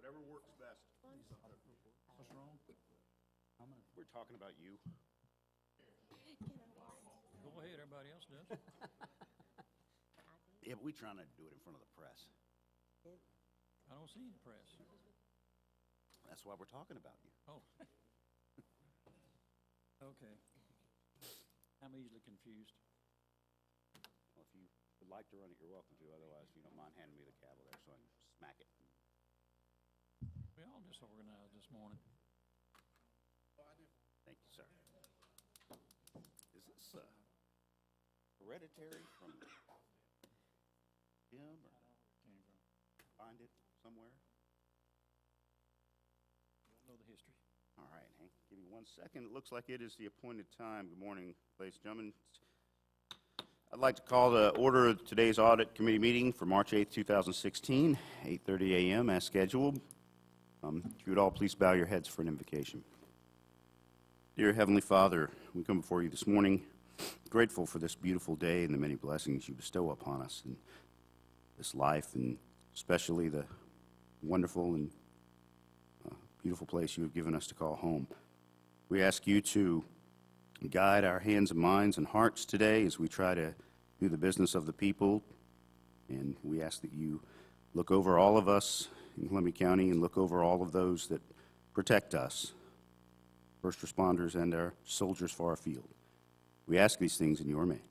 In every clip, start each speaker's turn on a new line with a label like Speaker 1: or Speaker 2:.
Speaker 1: Whatever works best.
Speaker 2: What's wrong?
Speaker 1: We're talking about you.
Speaker 2: Go ahead, everybody else does.
Speaker 1: Yeah, but we're trying to do it in front of the press.
Speaker 2: I don't see any press.
Speaker 1: That's why we're talking about you.
Speaker 2: Oh. Okay. I'm easily confused.
Speaker 1: Well, if you would like to run it, you're welcome to. Otherwise, if you don't mind handing me the gavel there so I can smack it.
Speaker 2: We all disorganized this morning.
Speaker 1: Thank you, sir. Is this hereditary from him or
Speaker 2: Came from.
Speaker 1: find it somewhere?
Speaker 2: Don't know the history.
Speaker 1: All right, Hank, give me 1 second. It looks like it is the appointed time. Good morning, ladies and gentlemen. I'd like to call to order today's Audit Committee meeting for March 8th, 2016, 8:30 a.m. as scheduled. If you would all please bow your heads for an invocation. Dear Heavenly Father, we come before you this morning grateful for this beautiful day and the many blessings you bestow upon us in this life, and especially the wonderful and beautiful place you have given us to call home. We ask you to guide our hands and minds and hearts today as we try to do the business of the people, and we ask that you look over all of us in Columbia County and look over all of those that protect us, first responders and our soldiers far afield. We ask these things in your name.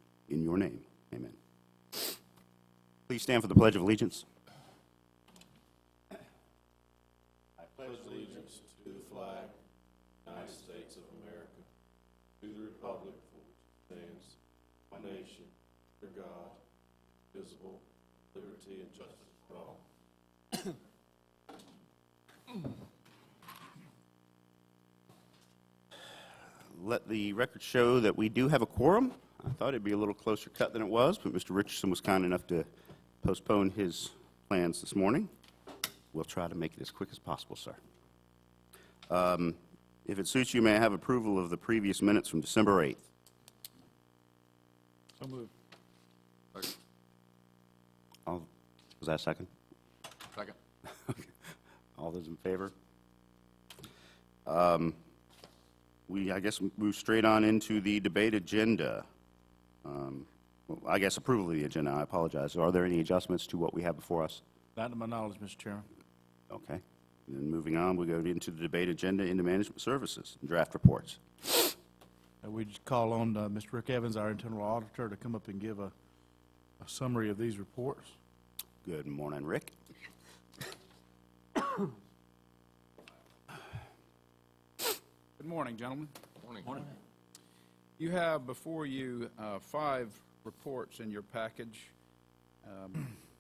Speaker 1: Amen. Please stand for the Pledge of Allegiance.
Speaker 3: I pledge allegiance to the flag, United States of America, to the republic for which it stands, one nation, under God, indivisible, liberty and justice for all.
Speaker 1: Let the record show that we do have a quorum. I thought it'd be a little closer cut than it was, but Mr. Richardson was kind enough to postpone his plans this morning. We'll try to make it as quick as possible, sir. If it suits you, may I have approval of the previous minutes from December 8th?
Speaker 2: So moved.
Speaker 1: Was that a second?
Speaker 3: Second.
Speaker 1: All those in favor? We, I guess, move straight on into the debate agenda. Well, I guess approval of the agenda. I apologize. Are there any adjustments to what we have before us?
Speaker 4: Not to my knowledge, Mr. Chairman.
Speaker 1: Okay. Then moving on, we go into the debate agenda into management services and draft reports.
Speaker 4: We just call on Mr. Rick Evans, our internal auditor, to come up and give a summary of these reports.
Speaker 1: Good morning, Rick.
Speaker 5: Good morning, gentlemen.
Speaker 2: Morning.
Speaker 5: You have before you 5 reports in your package.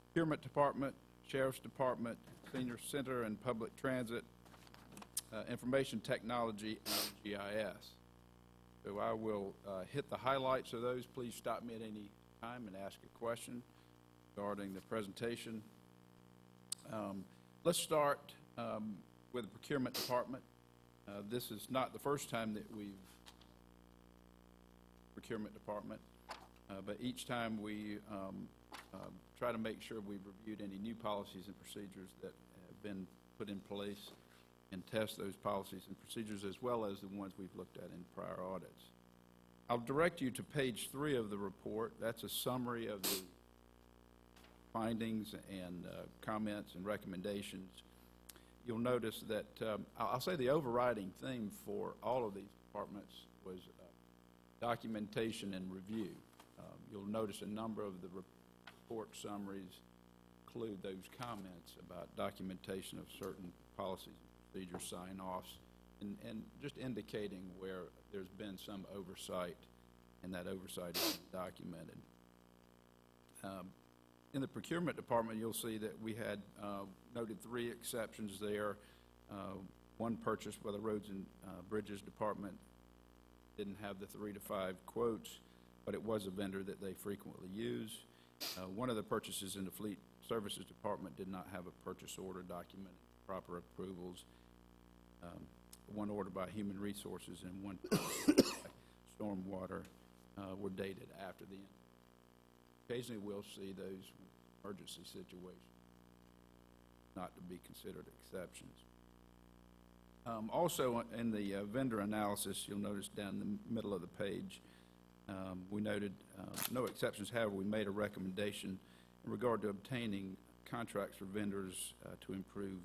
Speaker 5: Procurement Department, Sheriff's Department, Senior Center and Public Transit, Information Technology, and GIS. So I will hit the highlights of those. Please stop me at any time and ask a question regarding the presentation. Let's start with the Procurement Department. This is not the first time that we've Procurement Department, but each time we try to make sure we've reviewed any new policies and procedures that have been put in place and test those policies and procedures as well as the ones we've looked at in prior audits. I'll direct you to page 3 of the report. That's a summary of the findings and comments and recommendations. You'll notice that, I'll say the overriding theme for all of these departments was documentation and review. You'll notice a number of the report summaries include those comments about documentation of certain policies and procedures, sign-offs, and just indicating where there's been some oversight, and that oversight is documented. In the Procurement Department, you'll see that we had noted 3 exceptions there. One purchase by the Roads and Bridges Department didn't have the 3 to 5 quotes, but it was a vendor that they frequently use. One of the purchases in the Fleet Services Department did not have a purchase order document, proper approvals. One order by Human Resources and one by Stormwater were dated after the end. Occasionally we'll see those emergency situations. not to be considered exceptions. Also, in the vendor analysis, you'll notice down in the middle of the page, we noted no exceptions. However, we made a recommendation in regard to obtaining contracts for vendors to improve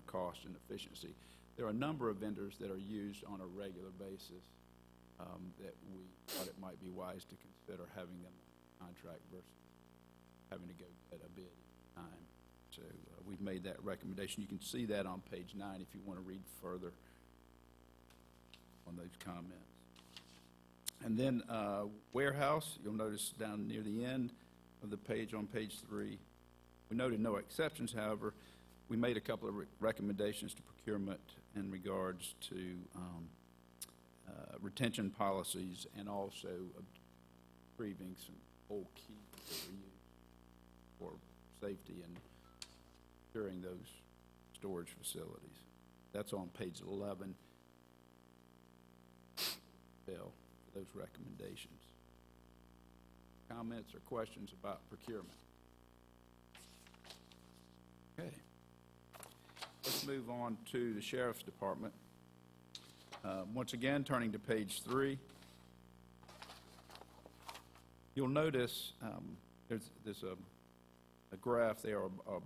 Speaker 5: cost and efficiency. There are a number of vendors that are used on a regular basis that we thought it might be wise to consider having them on contract versus having to go get a bid at a time. So we've made that recommendation. You can see that on page 9 if you want to read further on those comments. And then warehouse, you'll notice down near the end of the page on page 3, we noted no exceptions. However, we made a couple of recommendations to procurement in regards to retention policies and also retrieving some old keys that were used for safety and during those storage facilities. That's on page 11, Bill, for those recommendations. Comments or questions about procurement? Okay. Let's move on to the Sheriff's Department. Once again, turning to page 3, you'll notice there's a graph there, a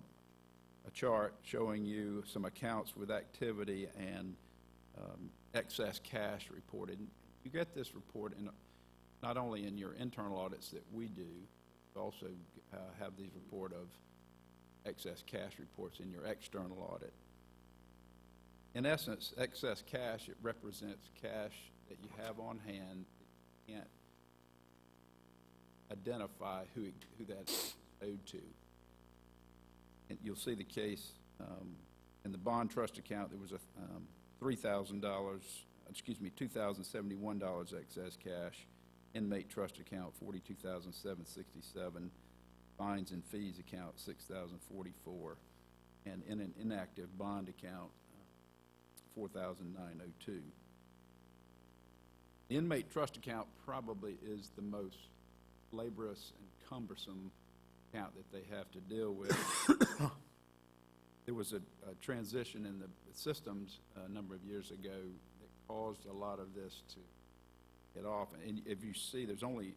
Speaker 5: chart showing you some accounts with activity and excess cash reported. You get this report not only in your internal audits that we do, but also have these report of excess cash reports in your external audit. In essence, excess cash, it represents cash that you have on hand that you can't identify who that's owed to. And you'll see the case in the bond trust account. There was a $2,071 excess cash. Inmate trust account, $42,767. Fines and fees account, $6,044. And in an inactive bond account, $4,902. The inmate trust account probably is the most laborious and cumbersome account that they have to deal with. There was a transition in the systems a number of years ago that caused a lot of this to get off. And if you see, there's only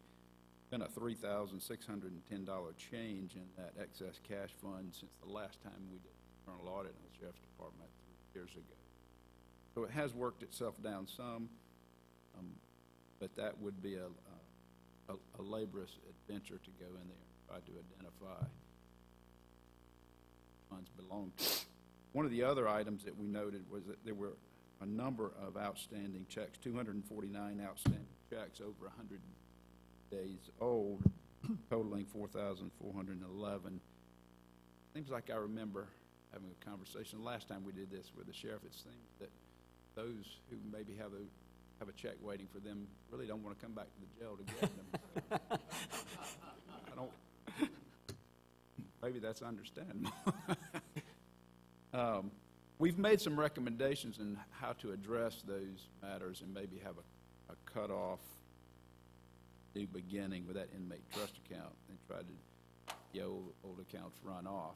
Speaker 5: been a $3,610 change in that excess cash fund since the last time we did internal audit in the Sheriff's Department 3 years ago. So it has worked itself down some, but that would be a laborious adventure to go in there and try to identify funds belong to. One of the other items that we noted was that there were a number of outstanding checks, 249 outstanding checks over 100 days old, totaling $4,411. Seems like I remember having a conversation last time we did this with the sheriff. It seems that those who maybe have a check waiting for them really don't want to come back to the jail to get them. I don't. Maybe that's understandable. We've made some recommendations in how to address those matters and maybe have a cutoff, new beginning with that inmate trust account and try to the old accounts run off.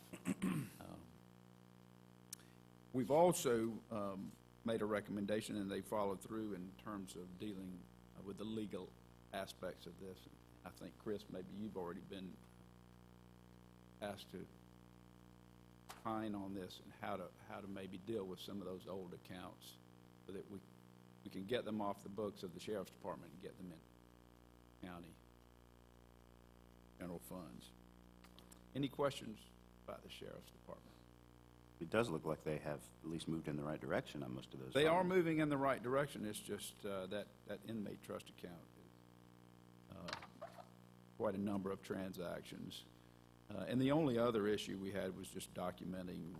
Speaker 5: We've also made a recommendation, and they followed through in terms of dealing with the legal aspects of this. I think, Chris, maybe you've already been asked to opine on this and how to maybe deal with some of those old accounts so that we can get them off the books of the Sheriff's Department and get them in county general funds. Any questions about the Sheriff's Department?
Speaker 1: It does look like they have at least moved in the right direction on most of those.
Speaker 5: They are
Speaker 1: items.
Speaker 5: moving in the right direction. It's just that inmate trust account is quite a number of transactions. And the only other issue we had was just documenting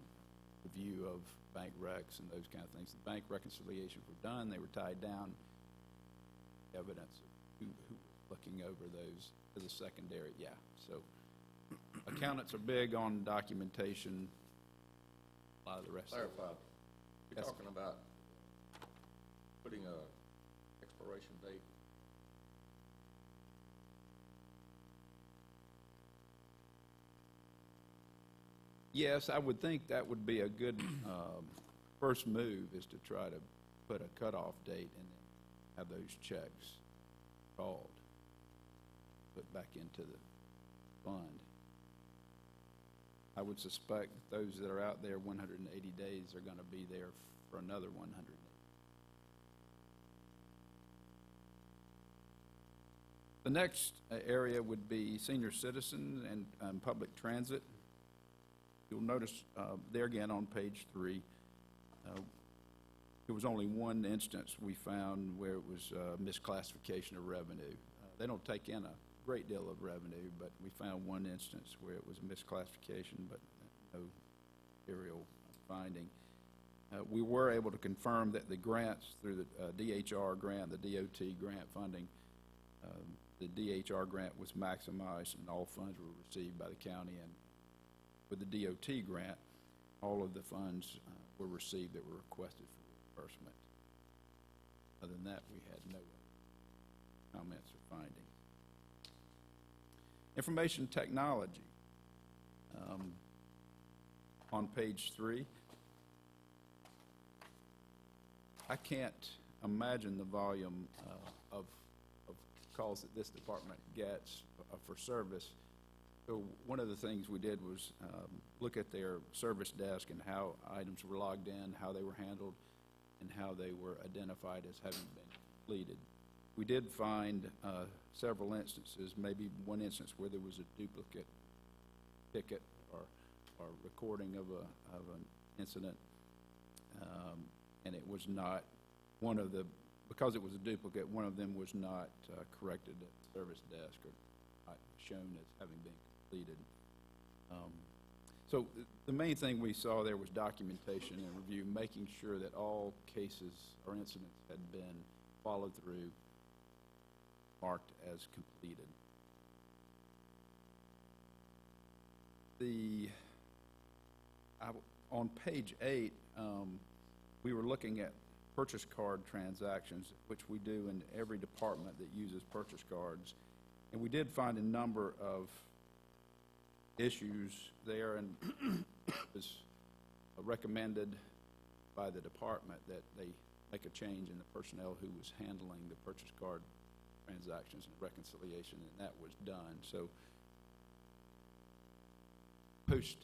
Speaker 5: the view of bank recs and those kind of things. The bank reconciliations were done. They were tied down. Evidence of who was looking over those as a secondary. Yeah. So accountants are big on documentation. A lot of the rest.
Speaker 3: Clarify, you're
Speaker 5: Yes.
Speaker 3: talking about putting a expiration date.
Speaker 5: Yes, I would think that would be a good first move, is to try to put a cutoff date and then have those checks called, put back into the fund. I would suspect that those that are out there 180 days are going to be there for another 100 days. The next area would be senior citizen and public transit. You'll notice there again on page 3, there was only one instance we found where it was misclassification of revenue. They don't take in a great deal of revenue, but we found one instance where it was a misclassification, but no material finding. We were able to confirm that the grants through the DHR grant, the DOT grant funding, the DHR grant was maximized and all funds were received by the county, and with the DOT grant, all of the funds were received that were requested for reimbursement. Other than that, we had no comments or findings. Information technology. On page 3, I can't imagine the volume of calls that this department gets for service. So one of the things we did was look at their service desk and how items were logged in, how they were handled, and how they were identified as having been completed. We did find several instances, maybe one instance where there was a duplicate ticket or recording of an incident, and it was not one of the, because it was a duplicate, one of them was not corrected at the service desk or shown as having been completed. So the main thing we saw there was documentation and review, making sure that all cases or incidents had been followed through, marked as completed. On page 8, we were looking at purchase card transactions, which we do in every department that uses purchase cards. And we did find a number of issues there, and it was recommended by the department that they make a change in the personnel who was handling the purchase card transactions and reconciliation, and that was done. So post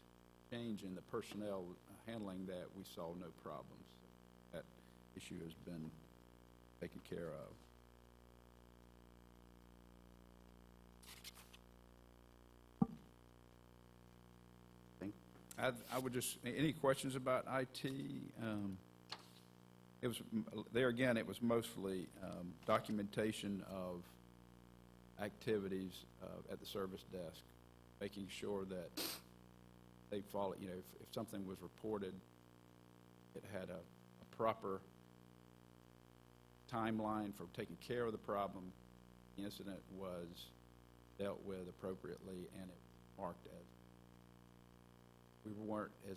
Speaker 5: change in the personnel handling that, we saw no problems. That issue has been taken care of. I would just, any questions about IT? It was, there again, it was mostly documentation of activities at the service desk, making sure that they follow, you know, if something was reported, it had a proper timeline for taking care of the problem. The incident was dealt with appropriately, and it marked as. We weren't as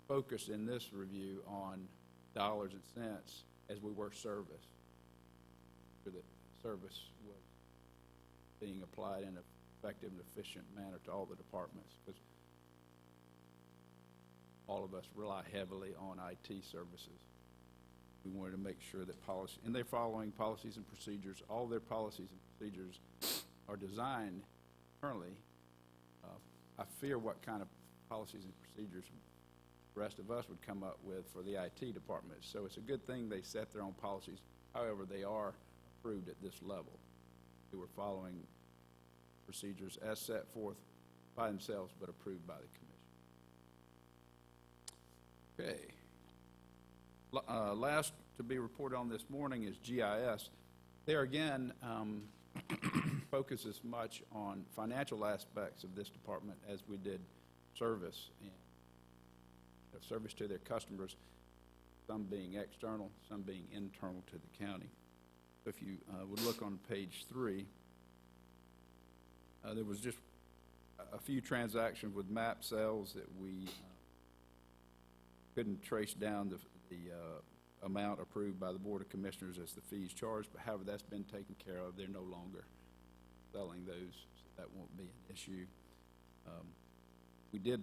Speaker 5: focused in this review on dollars and cents as we were service. So that service was being applied in an effective and efficient manner to all the departments, because all of us rely heavily on IT services. We wanted to make sure that policy, and they're following policies and procedures. All their policies and procedures are designed currently. I fear what kind of policies and procedures the rest of us would come up with for the IT department. So it's a good thing they set their own policies. However, they are approved at this level. They were following procedures as set forth by themselves, but approved by the commission. Okay. Last to be reported on this morning is GIS. There again, focus as much on financial aspects of this department as we did service and service to their customers, some being external, some being internal to the county. So if you would look on page 3, there was just a few transactions with map sales that we couldn't trace down the amount approved by the Board of Commissioners as the fees charged, but however, that's been taken care of. They're no longer selling those, so that won't be an issue. We did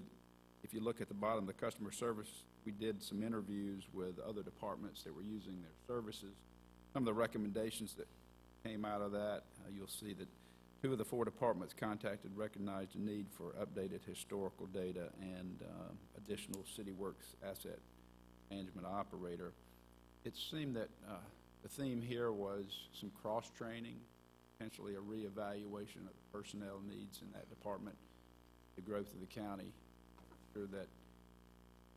Speaker 5: if you look at the bottom, the customer service, we did some interviews with other departments that were using their services. Some of the recommendations that came out of that, you'll see that 2 of the 4 departments contacted recognized a need for updated historical data and additional CityWorks asset management operator. It seemed that the theme here was some cross-training, potentially a reevaluation of the personnel needs in that department, the growth of the county, sure that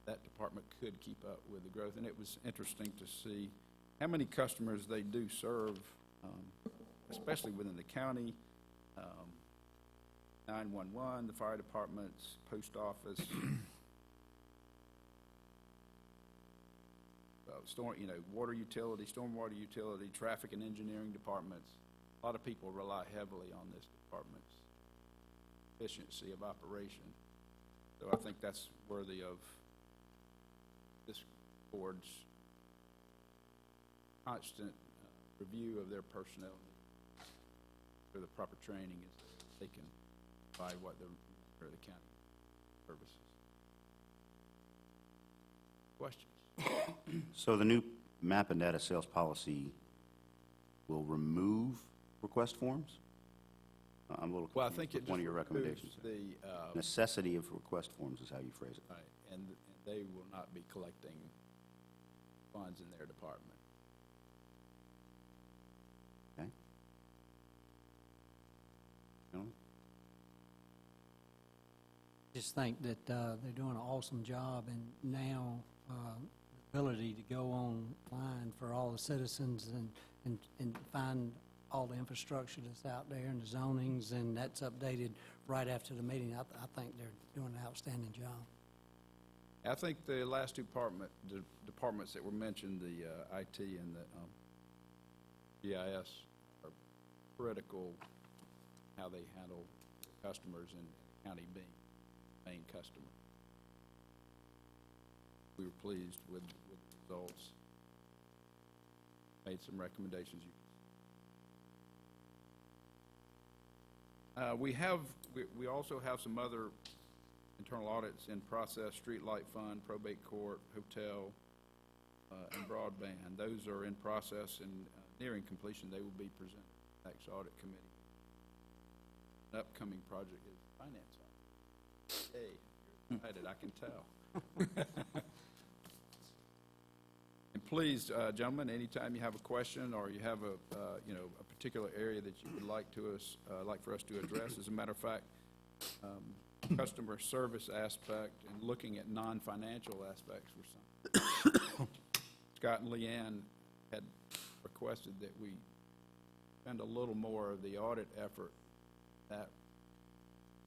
Speaker 5: that department could keep up with the growth. And it was interesting to see how many customers they do serve, especially within the county, 911, the fire departments, post office, water utility, stormwater utility, traffic and engineering departments. A lot of people rely heavily on this department's efficiency of operation. So I think that's worthy of this board's constant review of their personnel needs, for the proper training is they can provide what the county services. Questions?
Speaker 1: So the new map and data sales policy will remove request forms? I'm a little
Speaker 5: Well, I
Speaker 1: confused
Speaker 5: think
Speaker 1: with
Speaker 5: it
Speaker 1: one of
Speaker 5: just
Speaker 1: your recommendations.
Speaker 5: removes the,
Speaker 1: Necessity of request forms is how you phrase it.
Speaker 5: right, and they will not be collecting funds in their department.
Speaker 1: Okay? Gentlemen?
Speaker 6: Just think that they're doing an awesome job, and now the ability to go online for all the citizens and find all the infrastructure that's out there and the zonings, and that's updated right after the meeting. I think they're doing an outstanding job.
Speaker 5: I think the last two departments that were mentioned, the IT and the GIS, are critical how they handle customers and the county being the main customer. We were pleased with the results. Made some recommendations. We also have some other internal audits in process: streetlight fund, probate court, hotel, and broadband. Those are in process and nearing completion. They will be presented to the next audit committee. An upcoming project is finance audit. Hey, you're excited, I can tell. And please, gentlemen, anytime you have a question or you have a particular area that you would like for us to address, as a matter of fact, customer service aspect and looking at non-financial aspects for some. Scott and Leanne had requested that we spend a little more of the audit effort in that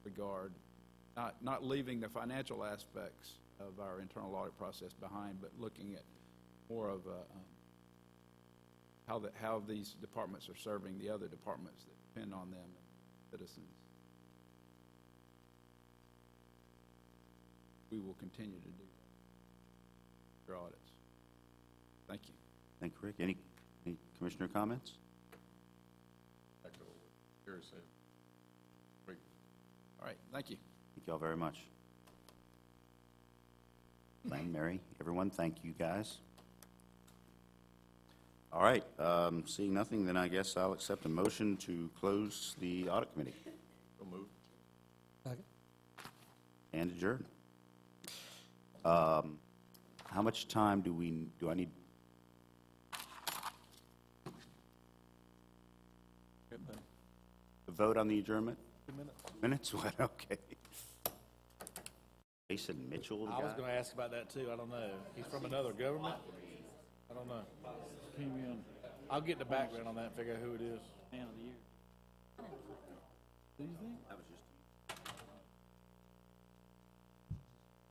Speaker 5: regard, not leaving the financial aspects of our internal audit process behind, but looking at more of how these departments are serving the other departments that depend on them, citizens. We will continue to do that for audits. Thank you.
Speaker 1: Thank you, Rick. Any commissioner comments?
Speaker 3: Echo what Gary said. Great.
Speaker 5: All right, thank you.
Speaker 1: Thank you all very much. Glenn, Mary, everyone, thank you guys. All right, seeing nothing, then I guess I'll accept a motion to close the audit committee
Speaker 3: So moved.
Speaker 6: Second.
Speaker 1: and adjourn. How much time do I need? To vote on the adjournment?
Speaker 4: 2 minutes.
Speaker 1: Minutes? What? Okay. Jason Mitchell, the
Speaker 4: I was
Speaker 1: guy?
Speaker 4: going to ask about that too. I don't know. He's from another government? I don't know.
Speaker 2: Came in,
Speaker 4: I'll get the background on that and figure out who it is.
Speaker 2: man of the year.
Speaker 4: Do you think?
Speaker 1: That was just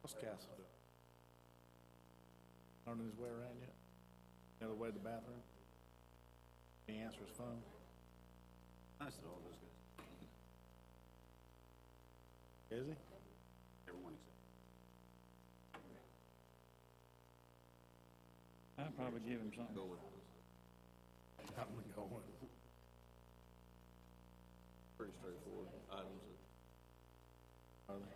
Speaker 4: What's Castle doing? Learning his way around yet? The other way to the bathroom? Can he answer his phone?
Speaker 1: nice that all those guys.
Speaker 4: Is he?
Speaker 1: Everyone except.
Speaker 2: I'd probably give him something.
Speaker 4: I'm going.
Speaker 3: Pretty straightforward items.
Speaker 4: Are they?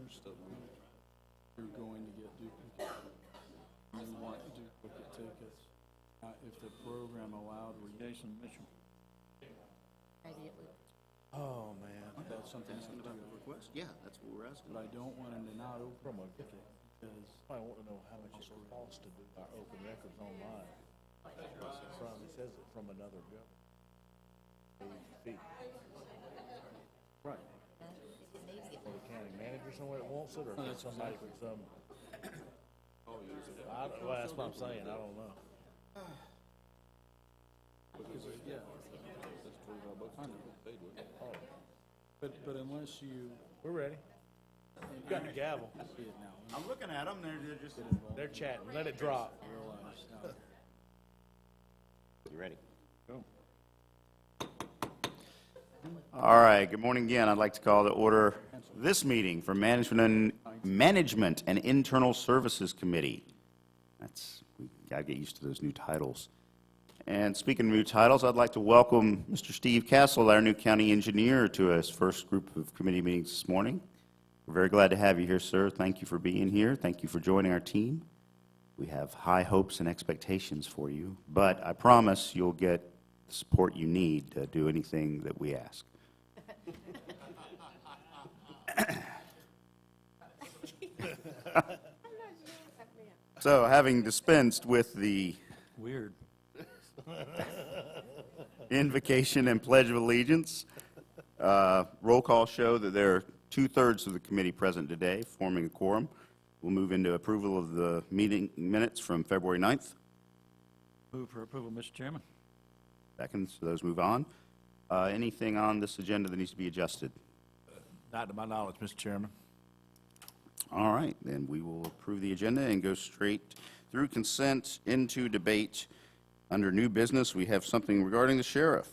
Speaker 7: most of them, you're going to get duplicate. You want duplicate tickets. If the program allowed,
Speaker 2: Jason Mitchell.
Speaker 4: Oh, man.
Speaker 7: that's something to do.
Speaker 1: Request? Yeah, that's what we're asking.
Speaker 7: But I don't want them to not open
Speaker 4: From a,
Speaker 7: ticket, because
Speaker 4: I want to know how much it costs to do our open records online. It says it from another government.
Speaker 7: right.
Speaker 4: Or the county manager somewhere that wants it, or if it's somebody from some. Well, that's what I'm saying, I don't know.
Speaker 7: Because, yeah. I know. But unless you
Speaker 4: We're ready. You got the gavel.
Speaker 7: see it now,
Speaker 1: I'm looking at them, they're just.
Speaker 4: They're chatting, let it drop.
Speaker 7: realize now.
Speaker 1: You ready? Go. All right, good morning again. I'd like to call to order this meeting for Management and Internal Services Committee. We gotta get used to those new titles. And speaking of new titles, I'd like to welcome Mr. Steve Castle, our new county engineer, to his first group of committee meetings this morning. We're very glad to have you here, sir. Thank you for being here. Thank you for joining our team. We have high hopes and expectations for you, but I promise you'll get the support you need to do anything that we ask. So, having dispensed with the
Speaker 2: Weird.
Speaker 1: invocation and pledge of allegiance, roll call show that there are 2/3 of the committee present today, forming a quorum. We'll move into approval of the meeting minutes from February 9th.
Speaker 2: Move for approval, Mr. Chairman.
Speaker 1: Second, so those move on. Anything on this agenda that needs to be adjusted?
Speaker 4: Not to my knowledge, Mr. Chairman.
Speaker 1: All right, then we will approve the agenda and go straight through consent into debate. Under new business, we have something regarding the sheriff.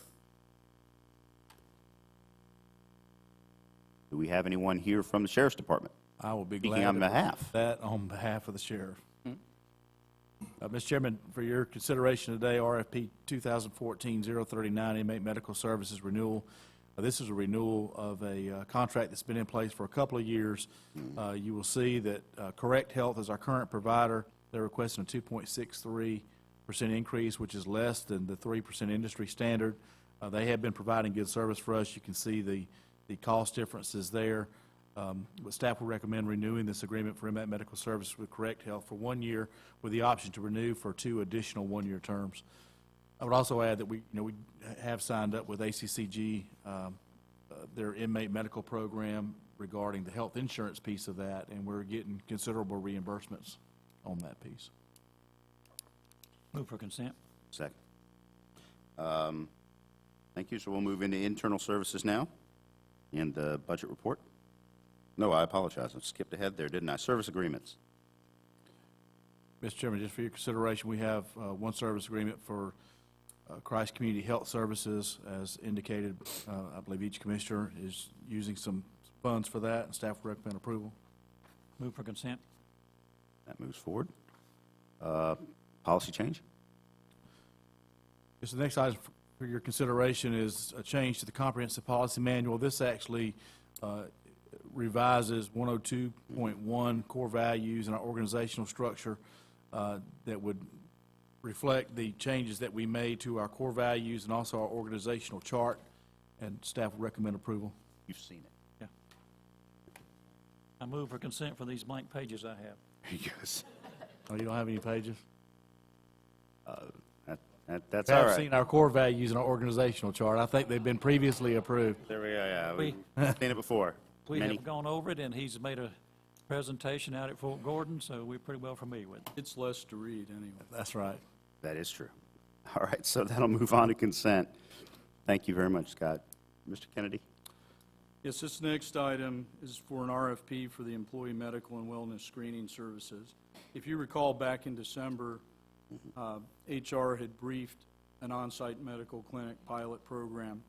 Speaker 1: Do we have anyone here from the sheriff's department?
Speaker 4: I will be
Speaker 1: Speaking
Speaker 4: glad
Speaker 1: on
Speaker 4: to
Speaker 1: behalf.
Speaker 4: that on behalf of the sheriff. Mr. Chairman, for your consideration today, RFP 2014-039, inmate medical services renewal. This is a renewal of a contract that's been in place for a couple of years. You will see that Correct Health is our current provider. They're requesting a 2.63% increase, which is less than the 3% industry standard. They have been providing good service for us. You can see the cost differences there. But staff will recommend renewing this agreement for inmate medical services with Correct Health for 1 year with the option to renew for 2 additional 1-year terms. I would also add that we have signed up with ACCG, their inmate medical program regarding the health insurance piece of that, and we're getting considerable reimbursements on that piece.
Speaker 2: Move for consent.
Speaker 1: Second. Thank you. So we'll move into internal services now and the budget report. No, I apologize. I skipped ahead there, didn't I? Service agreements.
Speaker 4: Mr. Chairman, just for your consideration, we have one service agreement for Christ Community Health Services. As indicated, I believe each commissioner is using some funds for that, and staff will recommend approval.
Speaker 2: Move for consent.
Speaker 1: That moves forward. Policy change.
Speaker 4: This, the next item for your consideration is a change to the comprehensive policy manual. This actually revises 102.1 core values in our organizational structure that would reflect the changes that we made to our core values and also our organizational chart, and staff will recommend approval.
Speaker 1: You've seen it.
Speaker 2: Yeah. I move for consent for these blank pages I have.
Speaker 1: Yes.
Speaker 4: Oh, you don't have any pages?
Speaker 1: That's all
Speaker 4: I've
Speaker 1: right.
Speaker 4: seen our core values in our organizational chart. I think they've been previously approved.
Speaker 1: There we are, yeah. We've
Speaker 2: We-
Speaker 1: seen it before.
Speaker 2: We
Speaker 1: Many.
Speaker 2: have gone over it, and he's made a presentation out at Fort Gordon, so we're pretty well familiar with it.
Speaker 7: It's less to read anyway.
Speaker 4: That's right.
Speaker 1: That is true. All right, so that'll move on to consent. Thank you very much, Scott. Mr. Kennedy?
Speaker 7: Yes, this next item is for an RFP for the Employee Medical and Wellness Screening Services. If you recall, back in December, HR had briefed an on-site medical clinic pilot program.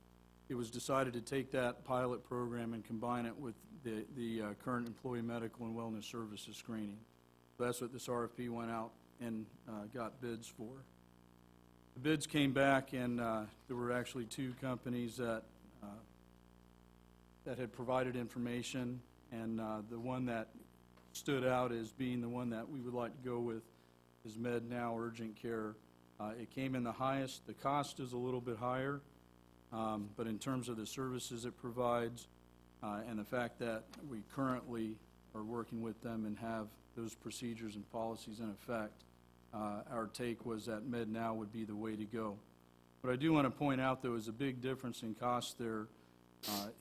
Speaker 7: It was decided to take that pilot program and combine it with the current Employee Medical and Wellness Services screening. So that's what this RFP went out and got bids for. The bids came back, and there were actually 2 companies that had provided information. And the one that stood out as being the one that we would like to go with is MedNow Urgent Care. It came in the highest. The cost is a little bit higher, but in terms of the services it provides and the fact that we currently are working with them and have those procedures and policies in effect, our take was that MedNow would be the way to go. What I do want to point out, though, is a big difference in cost there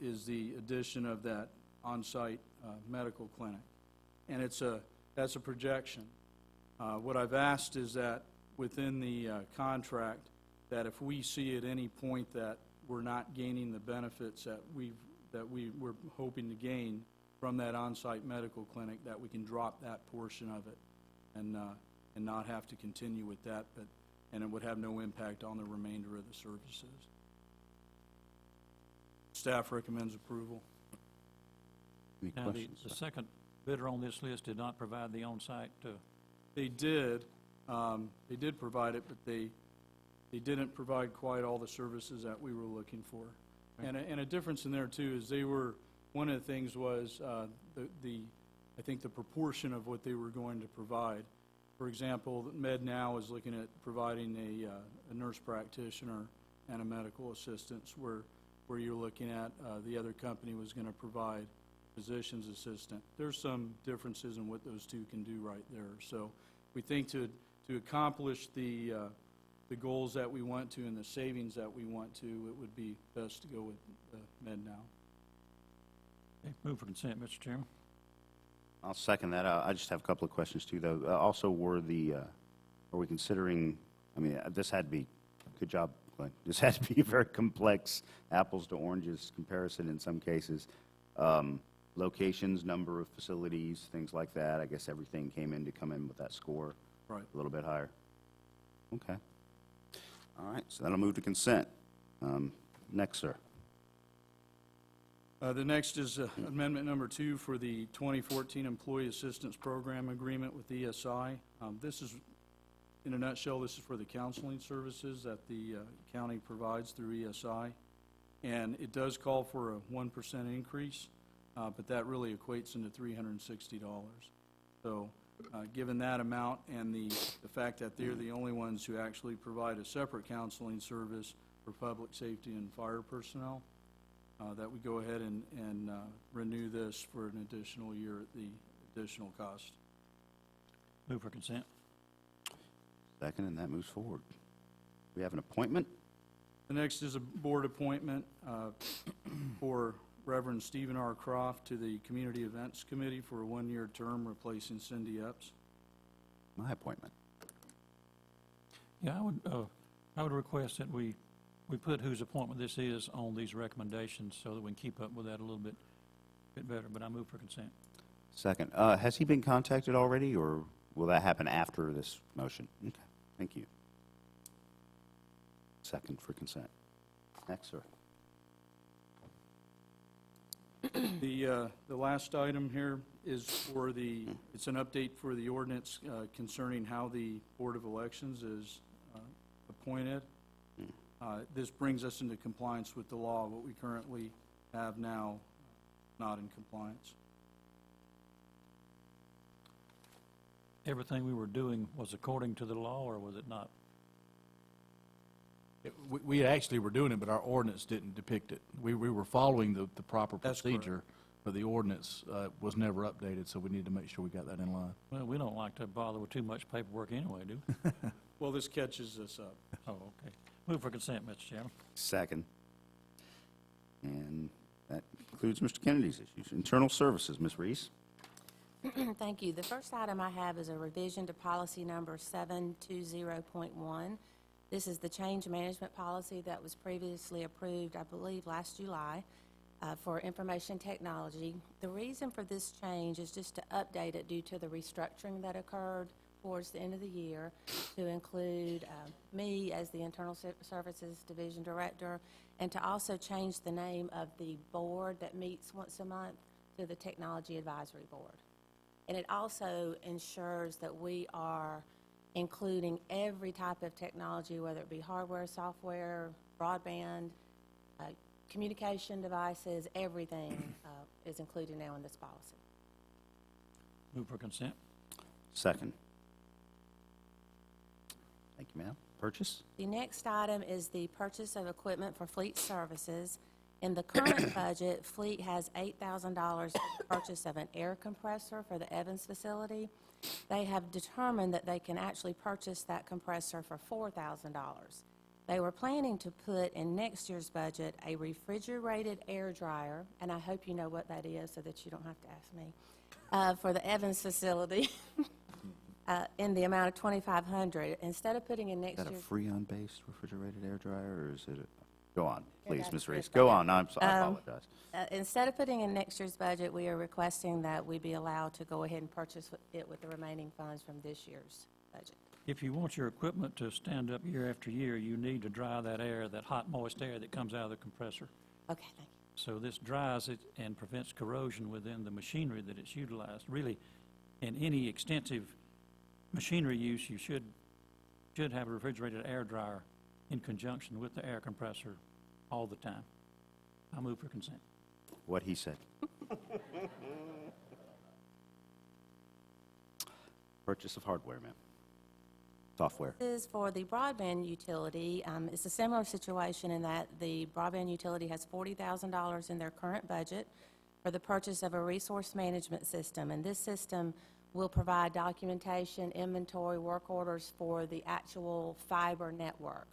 Speaker 7: is the addition of that on-site medical clinic. And that's a projection. What I've asked is that within the contract, that if we see at any point that we're not gaining the benefits that we were hoping to gain from that on-site medical clinic, that we can drop that portion of it and not have to continue with that, and it would have no impact on the remainder of the services. Staff recommends approval.
Speaker 1: Any
Speaker 2: Now, the
Speaker 1: questions?
Speaker 2: second bidder on this list did not provide the on-site,
Speaker 7: They did provide it, but they didn't provide quite all the services that we were looking for. And a difference in there, too, is one of the things was I think the proportion of what they were going to provide. For example, MedNow is looking at providing a nurse practitioner and a medical assistant, where you're looking at the other company was going to provide physician's assistant. There's some differences in what those two can do right there. So we think to accomplish the goals that we want to and the savings that we want to, it would be best to go with MedNow.
Speaker 2: Okay, move for consent, Mr. Chairman.
Speaker 1: I'll second that. I just have a couple of questions, too, though. Also, are we considering, I mean, this had to be, good job, Glenn. This had to be a very complex apples to oranges comparison in some cases. Locations, number of facilities, things like that. I guess everything came in with that score.
Speaker 7: Right.
Speaker 1: A little bit higher. Okay. All right, so that'll move to consent. Next, sir.
Speaker 7: The next is amendment number 2 for the 2014 Employee Assistance Program Agreement with ESI. This is, in a nutshell, this is for the counseling services that the county provides through ESI. And it does call for a 1% increase, but that really equates into $360. So given that amount and the fact that they're the only ones who actually provide a separate counseling service for public safety and fire personnel, that we go ahead and renew this for an additional year at the additional cost.
Speaker 2: Move for consent.
Speaker 1: Second, and that moves forward. We have an appointment.
Speaker 7: The next is a board appointment for Reverend Stephen R. Croft to the Community Events Committee for a 1-year term, replacing Cindy Epps.
Speaker 1: My appointment.
Speaker 2: Yeah, I would request that we put whose appointment this is on these recommendations so that we can keep up with that a little bit better, but I move for consent.
Speaker 1: Second. Has he been contacted already, or will that happen after this motion? Okay, thank you. Second for consent. Next, sir.
Speaker 7: The last item here is it's an update for the ordinance concerning how the Board of Elections is appointed. This brings us into compliance with the law. What we currently have now, not in compliance.
Speaker 2: Everything we were doing was according to the law, or was it not?
Speaker 4: We actually were doing it, but our ordinance didn't depict it. We were following the proper
Speaker 7: That's correct.
Speaker 4: procedure, but the ordinance was never updated, so we need to make sure we got that in line.
Speaker 2: Well, we don't like to bother with too much paperwork anyway, do we?
Speaker 7: Well, this catches this up.
Speaker 2: Oh, okay. Move for consent, Mr. Chairman.
Speaker 1: Second. And that concludes Mr. Kennedy's issues. Internal Services, Ms. Reese.
Speaker 8: Thank you. The first item I have is a revision to policy number 720.1. This is the change management policy that was previously approved, I believe, last July for information technology. The reason for this change is just to update it due to the restructuring that occurred towards the end of the year to include me as the Internal Services Division Director, and to also change the name of the board that meets once a month to the Technology Advisory Board. And it also ensures that we are including every type of technology, whether it be hardware, software, broadband, communication devices, everything is included now in this policy.
Speaker 2: Move for consent.
Speaker 1: Second. Thank you, ma'am. Purchase?
Speaker 8: The next item is the purchase of equipment for fleet services. In the current budget, Fleet has $8,000 for the purchase of an air compressor for the Evans facility. They have determined that they can actually purchase that compressor for $4,000. They were planning to put in next year's budget a refrigerated air dryer, and I hope you know what that is so that you don't have to ask me, for the Evans facility in the amount of $2,500. Instead of putting in
Speaker 1: Is
Speaker 8: next
Speaker 1: that a
Speaker 8: year's...
Speaker 1: Freon-based refrigerated air dryer, or is it? Go on,
Speaker 8: Yeah,
Speaker 1: please,
Speaker 8: that's
Speaker 1: Ms. Reese.
Speaker 8: correct.
Speaker 1: Go on. I apologize.
Speaker 8: Instead of putting in next year's budget, we are requesting that we be allowed to go ahead and purchase it with the remaining funds from this year's budget.
Speaker 2: If you want your equipment to stand up year after year, you need to dry that air, that hot, moist air that comes out of the compressor.
Speaker 8: Okay, thank you.
Speaker 2: So this dries it and prevents corrosion within the machinery that it's utilized. Really, in any extensive machinery use, you should have a refrigerated air dryer in conjunction with the air compressor all the time. I move for consent.
Speaker 1: What he said. Purchase of hardware, ma'am. Software.
Speaker 8: This is for the broadband utility. It's a similar situation in that the broadband utility has $40,000 in their current budget for the purchase of a resource management system. And this system will provide documentation, inventory, work orders for the actual fiber network.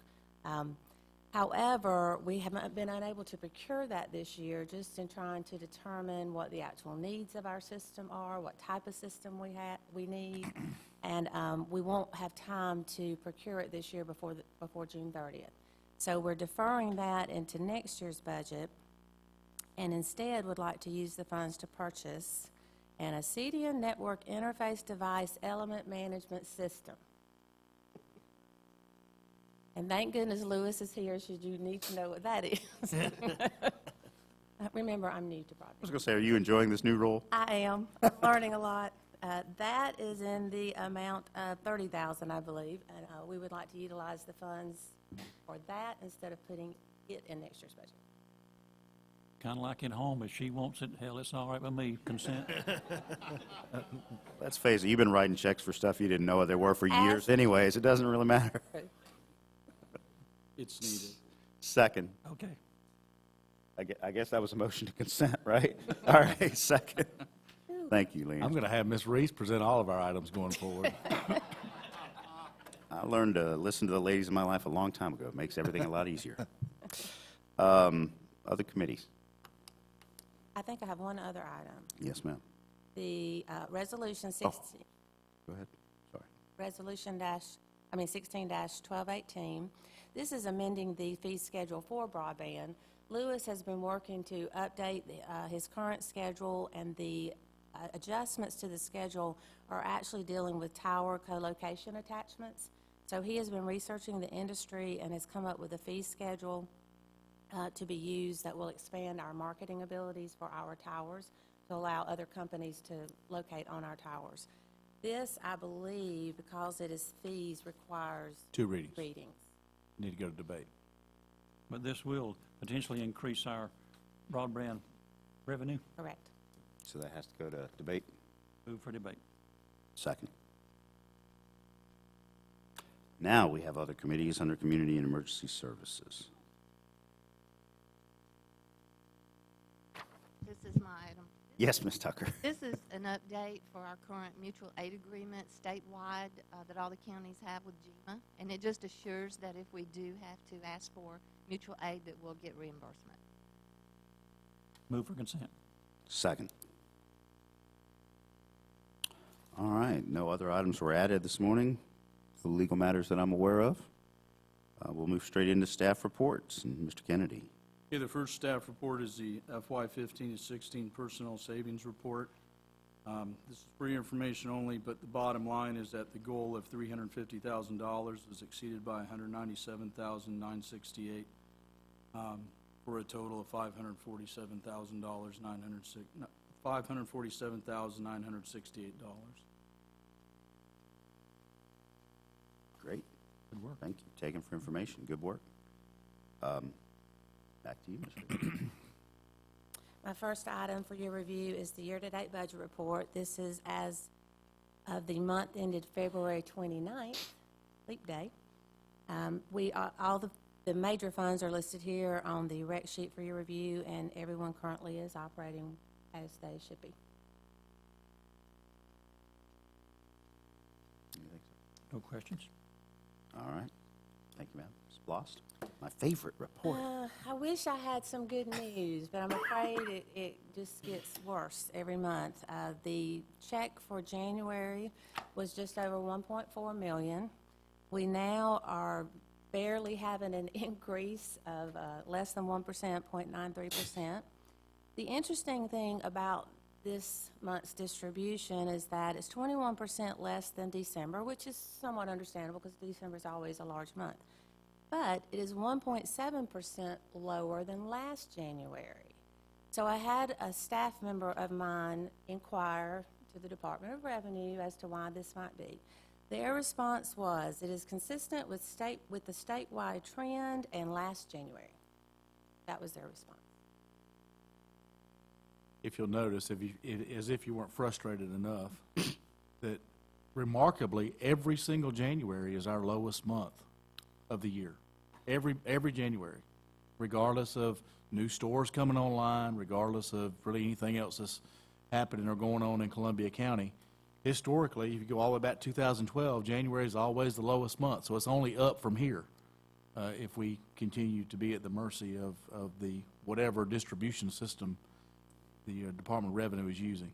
Speaker 8: However, we haven't been unable to procure that this year, just in trying to determine what the actual needs of our system are, what type of system we need, and we won't have time to procure it this year before June 30th. So we're deferring that into next year's budget, and instead would like to use the funds to purchase an Acedia Network Interface Device Element Management System. And thank goodness Lewis is here, should you need to know what that is. Remember, I'm new to
Speaker 1: I
Speaker 8: broadband.
Speaker 1: was going to say, are you enjoying this new role?
Speaker 8: I am, learning a lot. That is in the amount of $30,000, I believe, and we would like to utilize the funds for that instead of putting it in next year's budget.
Speaker 2: Kind of like at home, if she wants it, hell, it's all right with me. Consent.
Speaker 1: Let's face it, you've been writing checks for stuff you didn't know what they were for years anyways. It doesn't really matter.
Speaker 7: It's needed.
Speaker 1: Second.
Speaker 2: Okay.
Speaker 1: I guess that was a motion to consent, right? All right, second. Thank you, Leanne.
Speaker 4: I'm going to have Ms. Reese present all of our items going forward.
Speaker 1: I learned to listen to the ladies in my life a long time ago. It makes everything a lot easier. Other committees?
Speaker 8: I think I have one other item.
Speaker 1: Yes, ma'am.
Speaker 8: The Resolution 16,
Speaker 1: Go ahead. Sorry.
Speaker 8: Resolution 16-1218. This is amending the fee schedule for broadband. Lewis has been working to update his current schedule, and the adjustments to the schedule are actually dealing with tower co-location attachments. So he has been researching the industry and has come up with a fee schedule to be used that will expand our marketing abilities for our towers to allow other companies to locate on our towers. This, I believe, because it is fees, requires
Speaker 4: 2 readings.
Speaker 8: readings.
Speaker 4: Need to go to debate.
Speaker 2: But this will potentially increase our broadband revenue.
Speaker 8: Correct.
Speaker 1: So that has to go to debate.
Speaker 2: Move for debate.
Speaker 1: Second. Now we have other committees under Community and Emergency Services.
Speaker 9: This is my item.
Speaker 1: Yes, Ms. Tucker.
Speaker 9: This is an update for our current mutual aid agreement statewide that all the counties have with GEMA, and it just assures that if we do have to ask for mutual aid, that we'll get reimbursement.
Speaker 2: Move for consent.
Speaker 1: Second. All right, no other items were added this morning. No legal matters that I'm aware of. We'll move straight into staff reports. And Mr. Kennedy.
Speaker 7: Okay, the first staff report is the FY 15 to 16 personnel savings report. This is for your information only, but the bottom line is that the goal of $350,000 was exceeded by $197,968 for a total of $547,968.
Speaker 1: Great.
Speaker 2: Good work.
Speaker 1: Thank you. Taken for information. Good work. Back to you, Ms. Reed.
Speaker 8: My first item for your review is the year-to-date budget report. This is as of the month ended February 29th, leap day. All the major funds are listed here on the rec sheet for your review, and everyone currently is operating as they should be.
Speaker 1: Anything, sir?
Speaker 2: No questions?
Speaker 1: All right. Thank you, ma'am. Ms. Blost, my favorite report.
Speaker 8: I wish I had some good news, but I'm afraid it just gets worse every month. The check for January was just over 1.4 million. We now are barely having an increase of less than 1%, 0.93%. The interesting thing about this month's distribution is that it's 21% less than December, which is somewhat understandable because December is always a large month. But it is 1.7% lower than last January. So I had a staff member of mine inquire to the Department of Revenue as to why this might be. Their response was, it is consistent with the statewide trend and last January. That was their response.
Speaker 4: If you'll notice, as if you weren't frustrated enough, that remarkably, every single January is our lowest month of the year. Every January, regardless of new stores coming online, regardless of really anything else that's happening or going on in Columbia County. Historically, if you go all the way back to 2012, January is always the lowest month, so it's only up from here if we continue to be at the mercy of the whatever distribution system the Department of Revenue is using.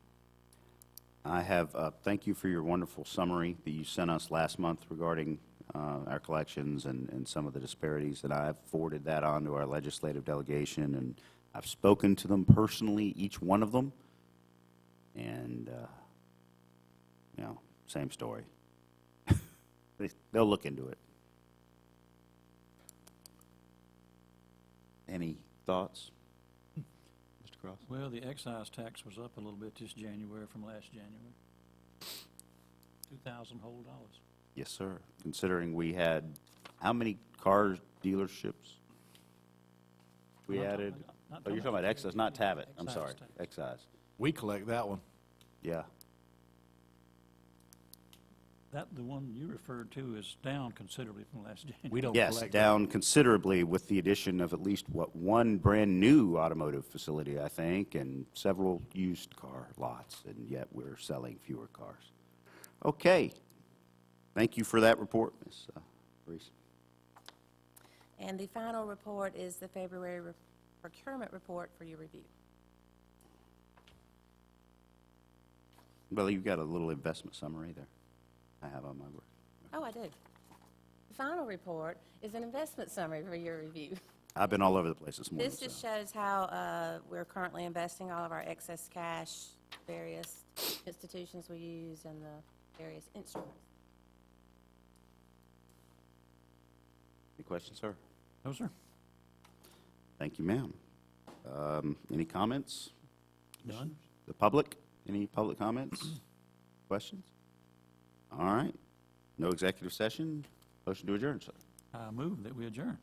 Speaker 1: I have, thank you for your wonderful summary that you sent us last month regarding our collections and some of the disparities, and I've forwarded that on to our legislative delegation, and I've spoken to them personally, each one of them, and, same story. They'll look into it. Any thoughts? Mr. Cross?
Speaker 2: Well, the excise tax was up a little bit this January from last January. 2,000 whole dollars.
Speaker 1: Yes, sir. Considering we had, how many car dealerships we
Speaker 2: Not
Speaker 1: added?
Speaker 2: talking- not
Speaker 1: Oh, you're talking about excise, not Tabit. I'm
Speaker 2: Excise
Speaker 1: sorry.
Speaker 2: tax.
Speaker 1: Excise.
Speaker 4: We collect that one.
Speaker 1: Yeah.
Speaker 2: The one you referred to is down considerably from last January.
Speaker 4: We don't
Speaker 1: Yes,
Speaker 4: collect that.
Speaker 1: down considerably with the addition of at least, one brand-new automotive facility, I think, and several used car lots, and yet we're selling fewer cars. Okay. Thank you for that report, Ms. Reese.
Speaker 8: And the final report is the February procurement report for your review.
Speaker 1: Well, you've got a little investment summary there I have on my work.
Speaker 8: Oh, I do. The final report is an investment summary for your review.
Speaker 1: I've been all over the place this morning.
Speaker 8: This just
Speaker 1: so.
Speaker 8: shows how we're currently investing all of our excess cash, various institutions we use, and the various instruments.
Speaker 1: Any questions, sir?
Speaker 2: No, sir.
Speaker 1: Thank you, ma'am. Any comments?
Speaker 2: None?
Speaker 1: The public? Any public comments? Questions? All right. No executive session. Motion to adjourn, sir.
Speaker 2: I move that we adjourn.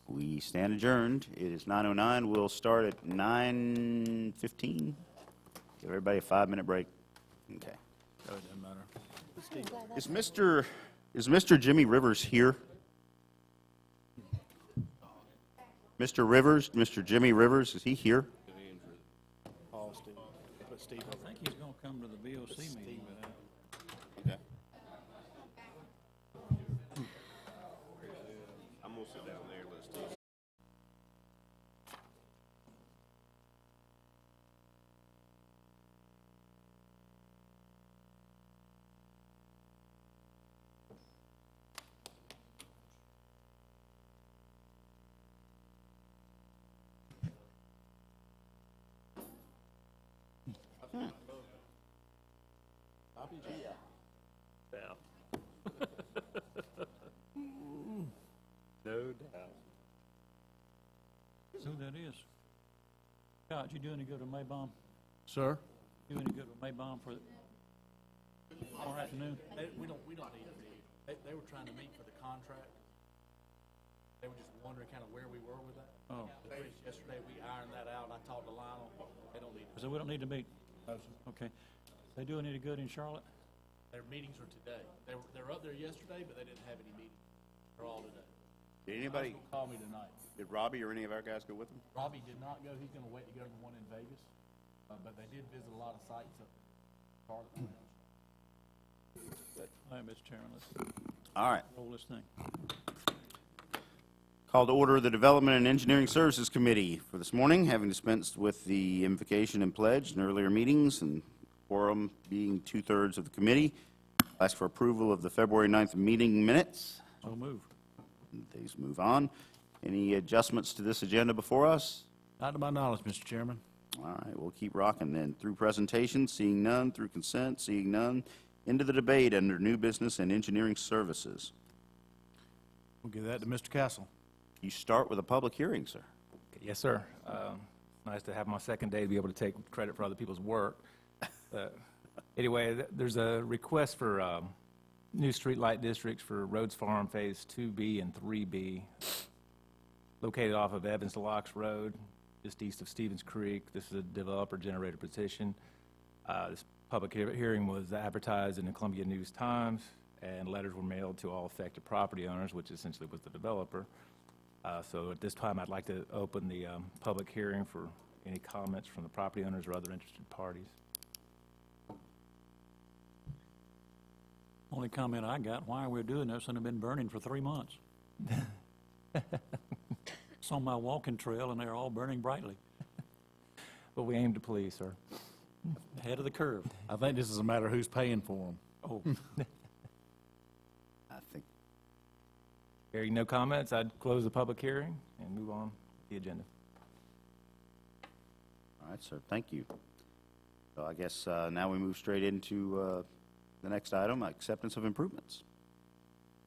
Speaker 1: We stand adjourned. It is 9:09. We'll start at 9:15. Give everybody a 5-minute break. Okay.
Speaker 4: Oh, it doesn't matter.
Speaker 1: Is Mr. Jimmy Rivers here? Mr. Rivers, Mr. Jimmy Rivers, is he here?
Speaker 4: Paul, Steve. Put Steve
Speaker 2: I think he's going to come to the BOC meeting, but
Speaker 1: Okay.
Speaker 3: I'm gonna sit down there, let Steve. No doubt.
Speaker 2: who that is? Scott, you doing any good with Maybom?
Speaker 4: Sir?
Speaker 2: You any good with Maybom for tomorrow afternoon?
Speaker 4: We don't need to be. They were trying to meet for the contract. They were just wondering kind of where we were with that.
Speaker 2: Oh,
Speaker 4: Yesterday, we ironed that out. I talked to Lionel. They don't need
Speaker 2: so we don't need to meet?
Speaker 4: No, sir.
Speaker 2: Okay. They doing any good in Charlotte?
Speaker 4: Their meetings are today. They were up there yesterday, but they didn't have any meetings. They're all today.
Speaker 1: Did anybody,
Speaker 4: Call me tonight.
Speaker 1: did Robbie or any of our guys go with them?
Speaker 4: Robbie did not go. He's going to wait to go to the one in Vegas. But they did visit a lot of sites up in Charlotte.
Speaker 2: All right, Mr. Chairman, let's
Speaker 1: All right.
Speaker 2: roll this thing.
Speaker 1: Call to order the Development and Engineering Services Committee for this morning, having dispensed with the invocation and pledge in earlier meetings, and quorum being two-thirds of the committee. Ask for approval of the February 9th meeting minutes.
Speaker 2: So move.
Speaker 1: These move on. Any adjustments to this agenda before us?
Speaker 4: Not to my knowledge, Mr. Chairman.
Speaker 1: All right, we'll keep rocking then. Through presentation, seeing none. Through consent, seeing none. Into the debate under new business and engineering services.
Speaker 4: We'll give that to Mr. Castle.
Speaker 1: You start with a public hearing, sir.
Speaker 10: Yes, sir. Nice to have my second day to be able to take credit for other people's work. Anyway, there's a request for new streetlight districts for Rhodes Farm Phase 2B and 3B, located off of Evans Locks Road, just east of Stevens Creek. This is a developer-generated petition. This public hearing was advertised in the Columbia News-Times, and letters were mailed to all affected property owners, which essentially was the developer. So at this time, I'd like to open the public hearing for any comments from the property owners or other interested parties.
Speaker 2: Only comment I got, why are we doing this and have been burning for 3 months? It's on my walking trail and they're all burning brightly,
Speaker 10: But we aim to please, sir.
Speaker 2: ahead of the curve.
Speaker 4: I think this is a matter of who's paying for them.
Speaker 2: Oh,
Speaker 1: I think,
Speaker 10: Hearing no comments, I'd close the public hearing and move on with the agenda.
Speaker 1: all right, sir, thank you. So I guess now we move straight into the next item, acceptance of improvements.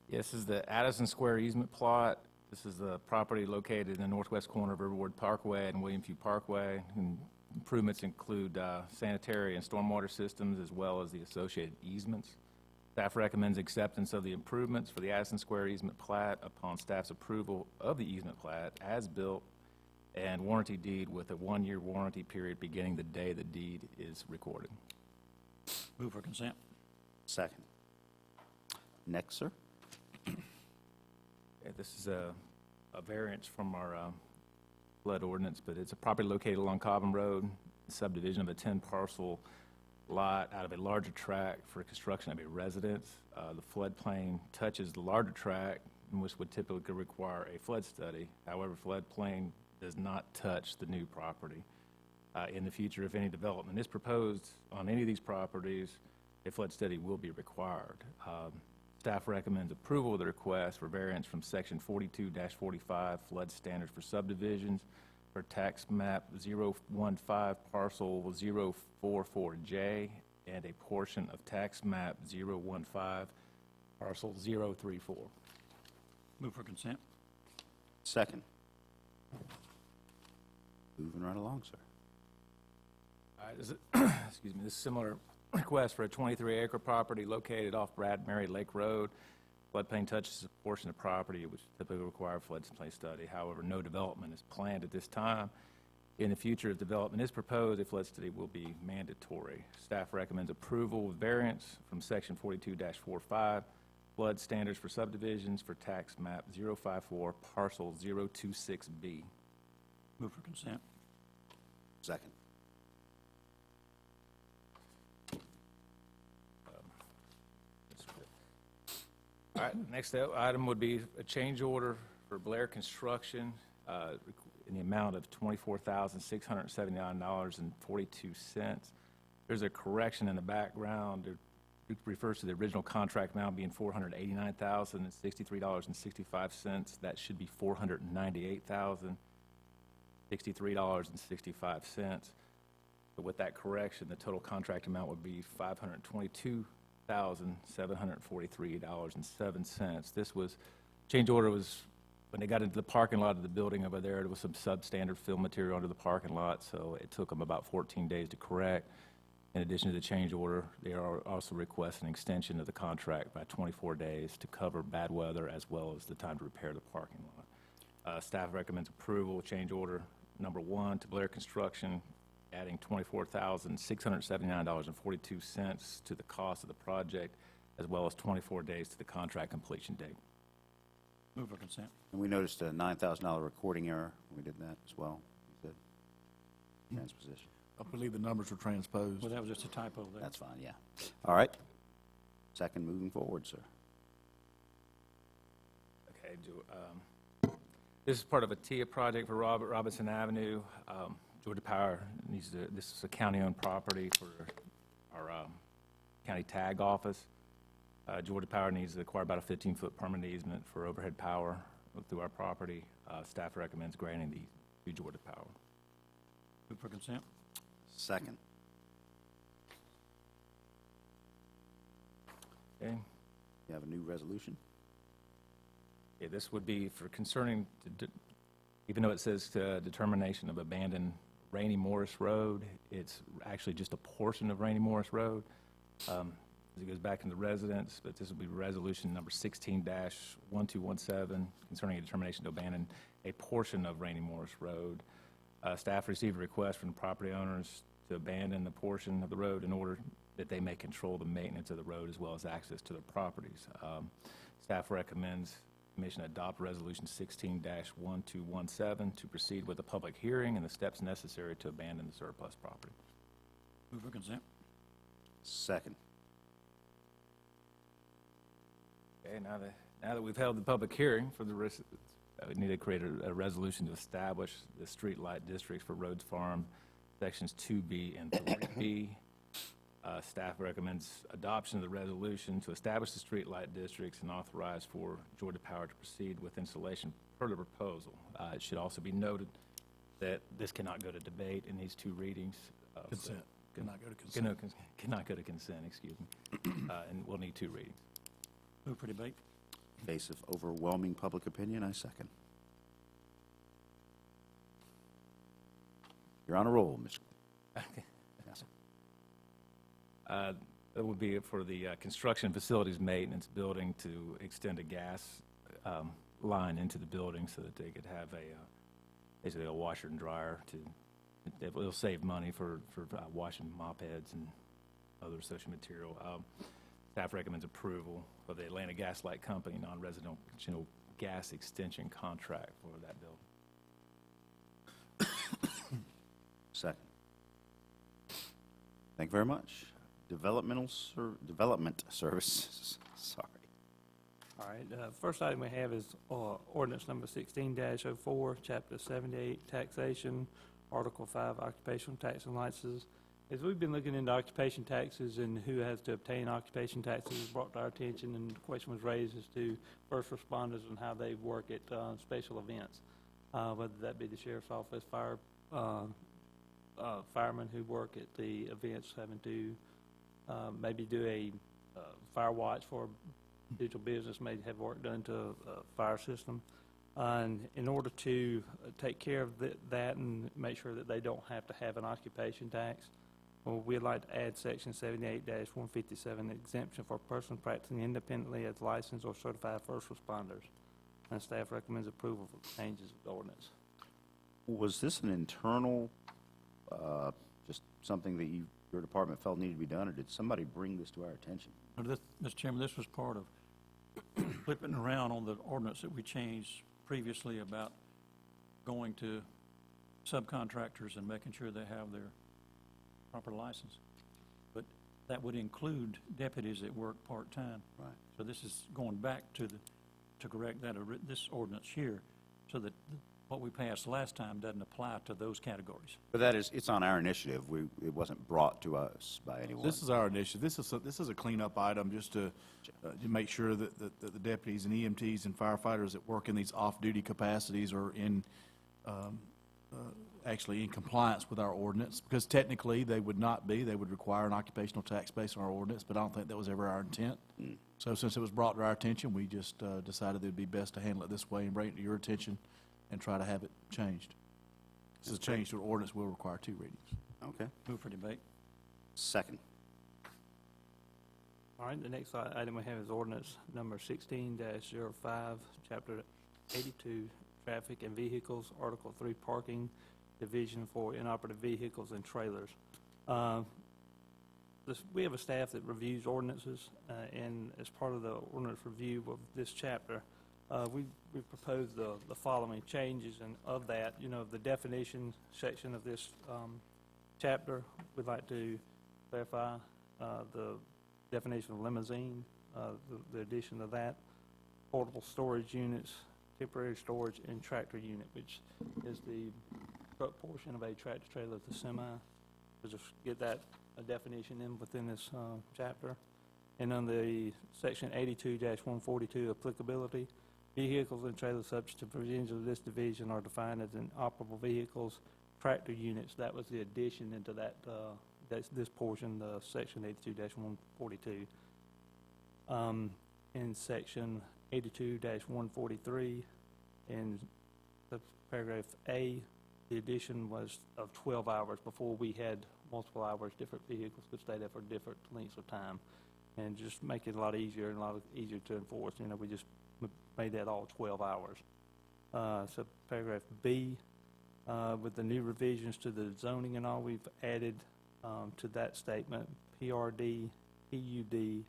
Speaker 10: Yes, this is the Addison Square easement plot. This is the property located in the northwest corner of Riverwood Parkway and William Few Parkway. And improvements include sanitary and stormwater systems, as well as the associated easements. Staff recommends acceptance of the improvements for the Addison Square easement plat upon staff's approval of the easement plat as built and warranty deed with a 1-year warranty period beginning the day the deed is recorded.
Speaker 2: move for consent.
Speaker 1: Second. Next, sir.
Speaker 10: Okay, this is a variance from our flood ordinance, but it's a property located along Cobham Road, subdivision of a 10-parcel lot out of a larger tract for construction of a residence. The floodplain touches the larger tract, which would typically require a flood study. However, floodplain does not touch the new property. In the future, if any development is proposed on any of these properties, a flood study will be required. Staff recommends approval of the request for variance from Section 42-45 flood standards for subdivisions for tax map 015 parcel 044J and a portion of tax map 015 parcel 034.
Speaker 2: Move for consent.
Speaker 1: Second. Moving right along, sir.
Speaker 10: All right, excuse me, this is similar request for a 23-acre property located off Brad Mary Lake Road. Floodplain touches a portion of property which typically require floodplain study. However, no development is planned at this time. In the future, if development is proposed, a flood study will be mandatory. Staff recommends approval with variance from Section 42-45 flood standards for subdivisions for tax map 054 parcel 026B.
Speaker 2: Move for consent.
Speaker 1: Second.
Speaker 10: All right, next item would be a change order for Blair Construction in the amount of $24,679.42. There's a correction in the background. It refers to the original contract amount being $489,063.65. That should be $498,063.65. But with that correction, the total contract amount would be $522,743.07. This was, change order was, when they got into the parking lot of the building over there was some substandard fill material under the parking lot, so it took them about 14 days to correct. In addition to the change order, they are also requesting an extension of the contract by 24 days to cover bad weather as well as the time to repair the parking lot. Staff recommends approval, change order number 1 to Blair Construction, adding $24,679.42 to the cost of the project, as well as 24 days to the contract completion date.
Speaker 2: Move for consent.
Speaker 1: And we noticed a $9,000 recording error. We did that as well. You said transposition.
Speaker 4: I believe the numbers were transposed.
Speaker 2: Well, that was just a typo there.
Speaker 1: That's fine, yeah. All right. Second, moving forward, sir.
Speaker 10: Okay, this is part of a TIA project for Robinson Avenue. Georgia Power needs to, this is a county-owned property for our county tag office. Georgia Power needs to acquire about a 15-foot permanent easement for overhead power through our property. Staff recommends granting to Georgia Power.
Speaker 2: Move for consent.
Speaker 1: Second.
Speaker 10: Okay.
Speaker 1: You have a new resolution?
Speaker 10: Yeah, this would be for concerning, even though it says determination of abandoned Rainey Morris Road, it's actually just a portion of Rainey Morris Road. It goes back into residence, but this will be resolution number 16-1217 concerning a determination to abandon a portion of Rainey Morris Road. Staff received a request from the property owners to abandon the portion of the road in order that they may control the maintenance of the road as well as access to their properties. Staff recommends Commission adopt Resolution 16-1217 to proceed with a public hearing and the steps necessary to abandon the surplus property.
Speaker 2: Move for consent.
Speaker 1: Second.
Speaker 10: Okay, now that we've held the public hearing for the we need to create a resolution to establish the street light districts for Rhodes Farm, sections 2B and 3B. Staff recommends adoption of the resolution to establish the street light districts and authorize for Georgia Power to proceed with installation per the proposal. It should also be noted that this cannot go to debate in these 2 readings.
Speaker 4: Consent. Cannot go to consent.
Speaker 10: Cannot go to consent, excuse me. And we'll need 2 readings.
Speaker 2: Move for debate.
Speaker 1: In face of overwhelming public opinion, I second. You're on a roll, Mr. Yes.
Speaker 10: That would be for the construction facilities maintenance building to extend a gas line into the building so that they could have basically a washer and dryer it'll save money for washing mop heads and other associated material. Staff recommends approval of the Atlanta Gas Light Company non-residential gas extension contract for that building.
Speaker 1: Second. Thank you very much. Development services, sorry.
Speaker 11: All right, first item we have is ordinance number 16-04, chapter 78, taxation, article 5, occupational tax and licenses. As we've been looking into occupation taxes and who has to obtain occupation taxes, was brought to our attention, and the question was raised as to first responders and how they work at special events, whether that be the sheriff's office, firemen who work at the events, having to maybe do a fire watch for a digital business, maybe have work done to a fire system. And in order to take care of that and make sure that they don't have to have an occupation tax, well, we'd like to add section 78-157, exemption for persons practicing independently as licensed or certified first responders. And staff recommends approval for the changes of the ordinance.
Speaker 1: Was this an internal, just something that your department felt needed to be done, or did somebody bring this to our attention?
Speaker 2: Mr. Chairman, this was part of flipping around on the ordinance that we changed previously about going to subcontractors and making sure they have their proper license. But that would include deputies that work part-time.
Speaker 1: Right.
Speaker 2: So this is going back to correct that, this ordinance here, so that what we passed last time doesn't apply to those categories.
Speaker 1: But it's on our initiative. It wasn't brought to us by anyone.
Speaker 4: This is our initiative. This is a cleanup item just to make sure that the deputies and EMTs and firefighters that work in these off-duty capacities are actually in compliance with our ordinance, because technically they would not be. They would require an occupational tax based on our ordinance, but I don't think that was ever our intent. So since it was brought to our attention, we just decided it would be best to handle it this way and bring it to your attention and try to have it changed. This is a change to an ordinance will require 2 readings.
Speaker 1: Okay.
Speaker 2: Move for debate.
Speaker 1: Second.
Speaker 11: All right, the next item we have is ordinance number 16-05, chapter 82, traffic and vehicles, Article 3, parking, division for inoperative vehicles and trailers. We have a staff that reviews ordinances, and as part of the ordinance review of this chapter, we proposed the following changes, and of that, the definition section of this chapter, we'd like to clarify the definition of limousine, the addition of that, portable storage units, temporary storage, and tractor unit, which is the truck portion of a tractor trailer to semi. So just get that a definition in within this chapter. And on the section 82-142 applicability, vehicles and trailers subject to provisions of this division are defined as inoperable vehicles, tractor units. That was the addition into that this portion, the section 82-142. In section 82-143, in the paragraph A, the addition was of 12 hours. Before, we had multiple hours, different vehicles could stay there for different lengths of time, and just make it a lot easier and a lot easier to enforce. We just made that all 12 hours. So paragraph B, with the new revisions to the zoning and all, we've added to that statement PRD, PUD,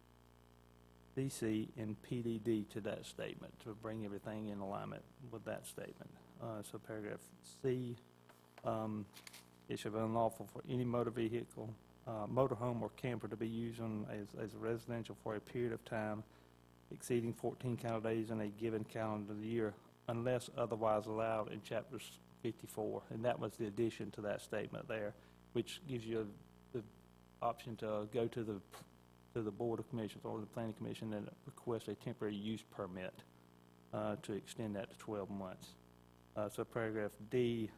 Speaker 11: DC, and PDD to that statement to bring everything in alignment with that statement. So paragraph C, it shall be unlawful for any motor vehicle, motorhome, or camper to be used as a residential for a period of time exceeding 14 calendar days in a given calendar year, unless otherwise allowed in chapter 54. And that was the addition to that statement there, which gives you the option to go to the Board of Commissioners or the Planning Commission and request a temporary use permit to extend that to 12 months. So paragraph D,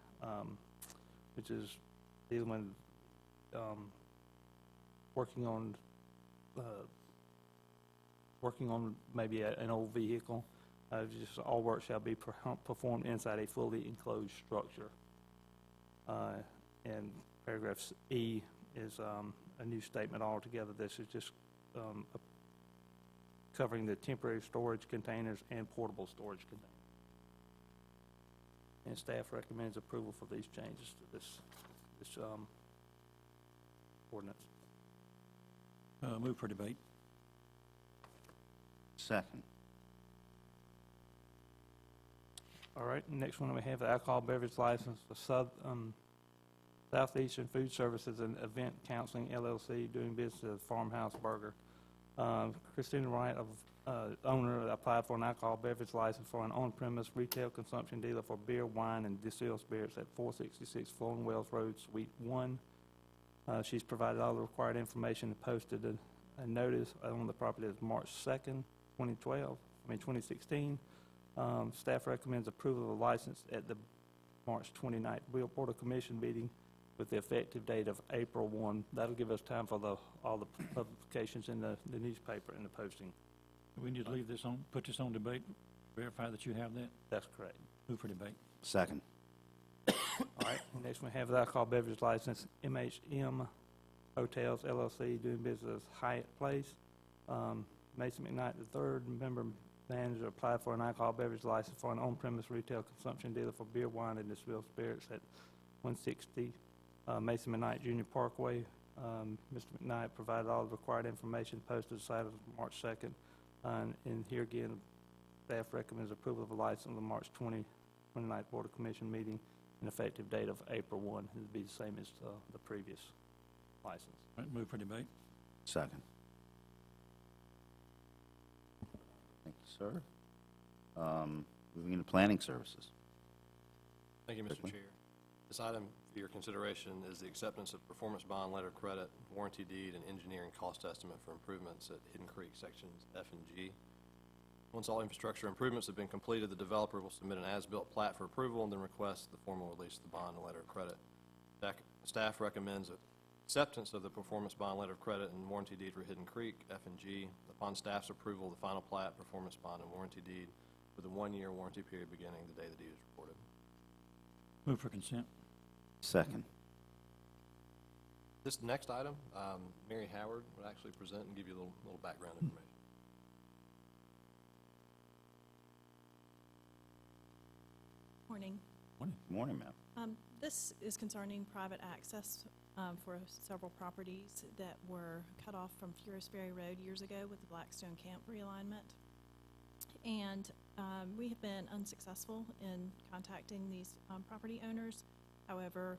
Speaker 11: which is dealing with working on maybe an old vehicle. Just all work shall be performed inside a fully enclosed structure. And paragraph E is a new statement altogether. This is just covering the temporary storage containers and portable storage containers. And staff recommends approval for these changes to this ordinance.
Speaker 2: Move for debate.
Speaker 1: Second.
Speaker 11: All right, next one we have the alcohol beverage license for Southeastern Food Services and Event Counseling LLC, doing business as Farmhouse Burger. Christina Wright, owner, applied for an alcohol beverage license for an on-premise retail consumption dealer for beer, wine, and distilled spirits at 466 Flowing Wells Road, Suite 1. She's provided all the required information and posted a notice on the property as March 2nd, 2016. Staff recommends approval of the license at the March 29th Board of Commission meeting with the effective date of April 1. That'll give us time for all the publications in the newspaper and the posting.
Speaker 2: We need to leave this on, put this on debate, verify that you have that.
Speaker 11: That's correct.
Speaker 2: Move for debate.
Speaker 1: Second.
Speaker 11: All right, next we have the alcohol beverage license, MHM Hotels LLC, doing business as Hyatt Place. Mason McKnight III, member manager, applied for an alcohol beverage license for an on-premise retail consumption dealer for beer, wine, and distilled spirits at 160 Mason McKnight Jr. Parkway. Mr. McKnight provided all the required information, posted the site of March 2nd. And here again, staff recommends approval of a license on the March 29th Board of Commission meeting, an effective date of April 1. It would be the same as the previous license.
Speaker 2: All right, move for debate.
Speaker 1: Second. Thank you, sir. Moving into planning services.
Speaker 12: Thank you, Mr.
Speaker 1: Quickly.
Speaker 12: Chair. This item for your consideration is the acceptance of performance bond letter of credit, warranty deed, and engineering cost estimate for improvements at Hidden Creek Sections F and G. Once all infrastructure improvements have been completed, the developer will submit an as-built plat for approval and then request the formal release of the bond and letter of credit. Staff recommends acceptance of the performance bond letter of credit and warranty deed for Hidden Creek F and G. Upon staff's approval, the final plat, performance bond, and warranty deed with a 1-year warranty period beginning the day the deed is reported.
Speaker 2: Move for consent.
Speaker 1: Second.
Speaker 12: This next item, Mary Howard would actually present and give you a little background information.
Speaker 13: morning.
Speaker 1: Good morning, ma'am.
Speaker 13: This is concerning private access for several properties that were cut off from Ferry Road years ago with the Blackstone Camp realignment. And we have been unsuccessful in contacting these property owners. However,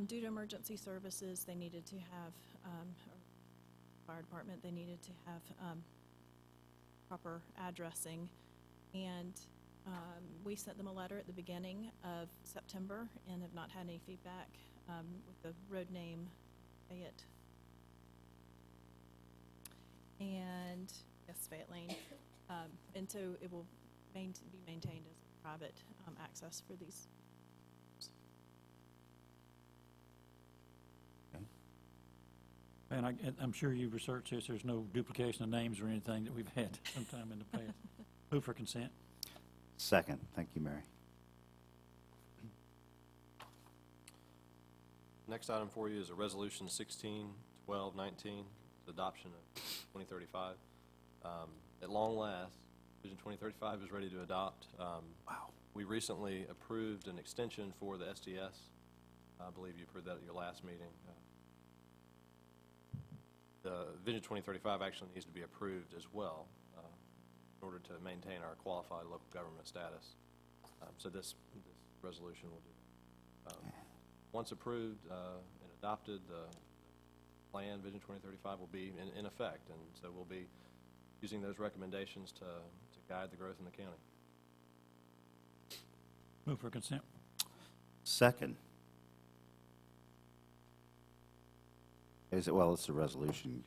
Speaker 13: due to emergency services, they needed to have, fire department, they needed to have proper addressing. And we sent them a letter at the beginning of September and have not had any feedback with the road name Fayette. And, yes, Fayette Lane. And so it will be maintained as private access for these.
Speaker 2: And I'm sure you've researched this, there's no duplication of names or anything that we've had sometime in the past. Move for consent.
Speaker 1: Second. Thank you, Mary.
Speaker 12: Next item for you is a resolution 161219, the adoption of 2035. At long last, Vision 2035 is ready to adopt. Wow. We recently approved an extension for the SDS. I believe you approved that at your last meeting. The Vision 2035 actually needs to be approved as well in order to maintain our qualified local government status. So this resolution will do that. Once approved and adopted, the plan, Vision 2035, will be in effect, and so we'll be using those recommendations to guide the growth in the county.
Speaker 2: Move for consent.
Speaker 1: Second. Is it, well, it's a resolution.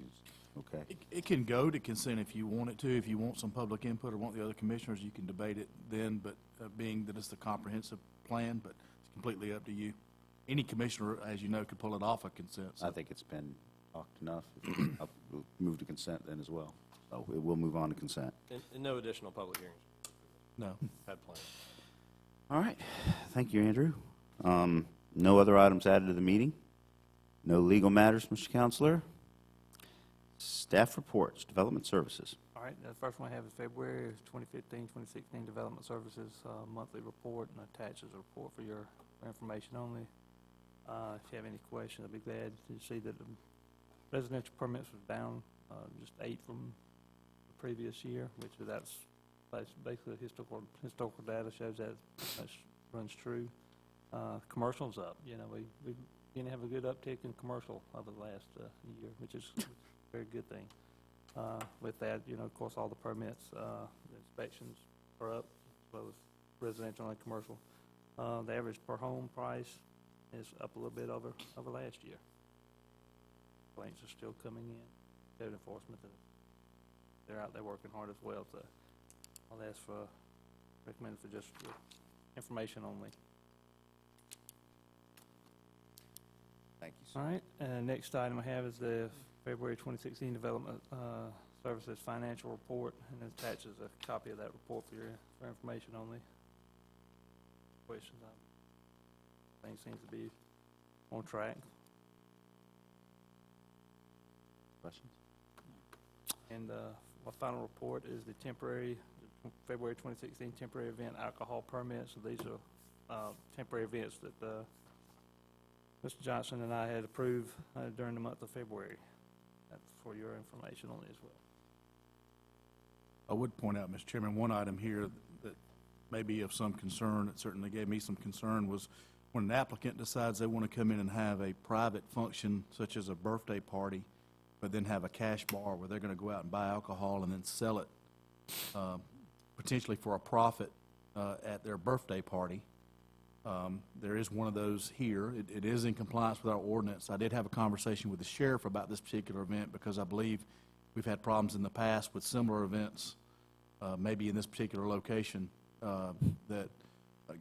Speaker 1: Okay.
Speaker 4: It can go to consent if you want it to. If you want some public input or want the other commissioners, you can debate it then, but being that it's the comprehensive plan, but it's completely up to you. Any commissioner, as you know, could pull it off a consent. So.
Speaker 1: I think it's been talked enough. We'll move to consent then as well. So we'll move on to consent.
Speaker 12: And no additional public hearings.
Speaker 4: No.
Speaker 12: Had planned.
Speaker 1: All right. Thank you, Andrew. No other items added to the meeting? No legal matters, Mr. Counselor? Staff reports, Development Services.
Speaker 11: All right, the first one I have is February 2015-2016 Development Services monthly report, and attaches a report for your information only. If you have any questions, I'd be glad to see that the residential permits was down just 8 from the previous year, which that's basically historical data shows that runs true. Commercial's up. You know, we going to have a good uptick in commercial over the last year, which is a very good thing. With that, you know, of course, all the permits, the inspections are up, as well as residential and commercial. The average per home price is up a little bit over last year. Complaints are still coming in. Code enforcement, they're out there working hard as well. So I'll ask for, recommend for just information only.
Speaker 1: Thank you, sir.
Speaker 11: All right, next item I have is the February 2016 Development Services Financial Report, and it attaches a copy of that report for your information only. Questions? Things seems to be on track.
Speaker 1: Questions?
Speaker 11: And my final report is the February 2016 temporary event alcohol permits. So these are temporary events that Mr. Johnson and I had approved during the month of February. That's for your information only as well.
Speaker 4: I would point out, Mr. Chairman, one item here that may be of some concern, it certainly gave me some concern, was when an applicant decides they want to come in and have a private function, such as a birthday party, but then have a cash bar where they're going to go out and buy alcohol and then sell it potentially for a profit at their birthday party. There is one of those here. It is in compliance with our ordinance. I did have a conversation with the sheriff about this particular event because I believe we've had problems in the past with similar events, maybe in this particular location, that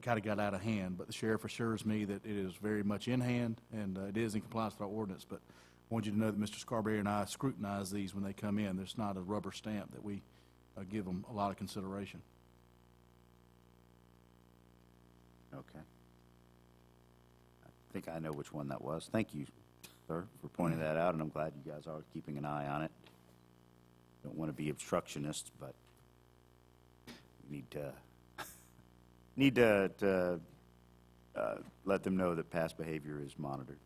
Speaker 4: kind of got out of hand. But the sheriff assures me that it is very much in hand and it is in compliance with our ordinance. But I want you to know that Mr. Scarberry and I scrutinize these when they come in. There's not a rubber stamp that we give them a lot of consideration.
Speaker 1: Okay. I think I know which one that was. Thank you, sir, for pointing that out, and I'm glad you guys are keeping an eye on it. Don't want to be obstructionists, but we need to need to let them know that past behavior is monitored.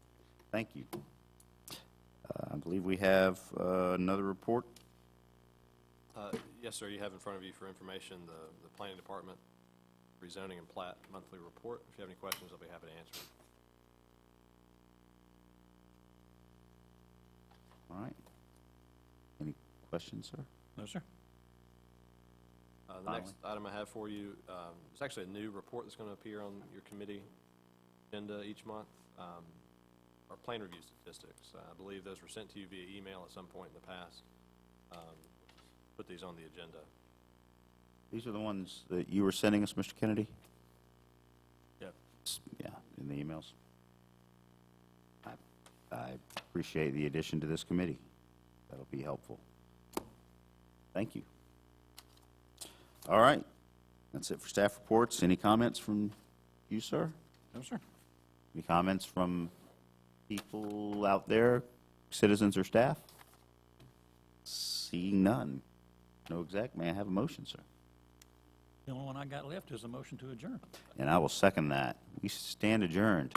Speaker 1: Thank you. I believe we have another report.
Speaker 12: Yes, sir, you have in front of you for information the Planning Department rezoning and plat monthly report. If you have any questions, I'll be happy to answer them.
Speaker 1: All right. Any questions, sir?
Speaker 2: No, sir.
Speaker 12: The next item I have for you, it's actually a new report that's going to appear on your committee agenda each month. Our plan review statistics. I believe those were sent to you via email at some point in the past. Put these on the agenda.
Speaker 1: These are the ones that you were sending us, Mr. Kennedy?
Speaker 12: Yep.
Speaker 1: Yeah, in the emails. I appreciate the addition to this committee. That'll be helpful. Thank you. All right. That's it for staff reports. Any comments from you, sir?
Speaker 2: No, sir.
Speaker 1: Any comments from people out there, citizens or staff? Seeing none. No exec. May I have a motion, sir?
Speaker 2: The only one I got left is a motion to adjourn.
Speaker 1: And I will second that. We stand adjourned.